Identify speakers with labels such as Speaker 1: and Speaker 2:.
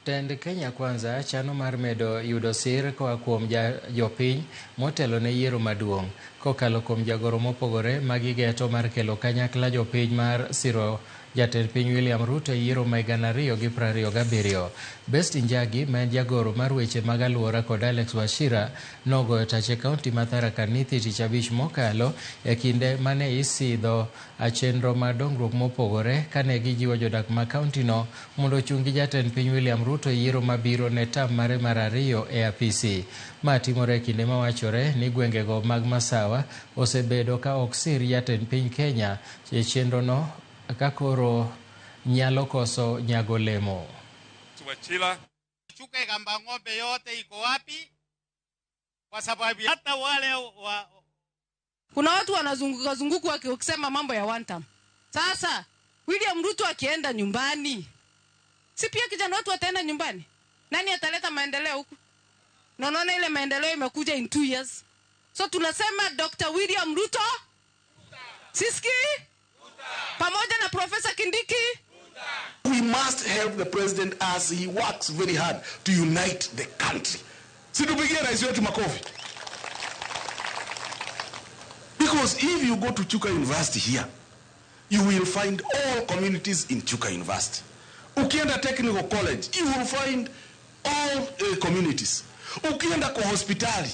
Speaker 1: Tend Kenya Kwanza chano mar medo yudo sir koa kuom jopiny motelo ne yiero maduong' kokalo kuom jagoro mopogore magigeto mar kelo kanyakla jopiny mar siro jatend piny William Ruto e yiero ma 2027. Best Njagi, ma en jagoro mar weche mag alwora, kod Alex Wachira nogoyo tach e kaunti ma Tharaka Nithi tich abich mokalo e kinde mane isidho chenro mar dongruok mopogore kane gijiwo jodak ma kaunti no mondo ochung' gi jatend piny William Ruto e yiero mabiro ne tam mare mar 2 e apisi. Ma timore e kinde mawachore ni gwengego mag Masawa osebedo ka ok sir jatend piny Kenya e chenro no kakoro nyalo koso nyago lemo.
Speaker 2: Wachila
Speaker 3: chuke kamba ng'ombe yote iko wapi? Kwa sababu hata wale
Speaker 4: kuna watu wanazunguka wakisema mambo ya one term. Sasa William Ruto akienda nyumbani, si pia kijana watu wataenda nyumbani? Nani ataleta maendeleo huku? Naona ile maendeleo imekuja in 2 years. So tunasema Dr. William Ruto siski pamoja na Professor Kindiki.
Speaker 5: We must help the president as he works very hard to unite the country. Situpigie rais wetu makofi. Because if you go to Chuka University here, you will find all communities in Chuka University. Ukienda Technical College, you will find all communities. Ukienda kwa hospitali,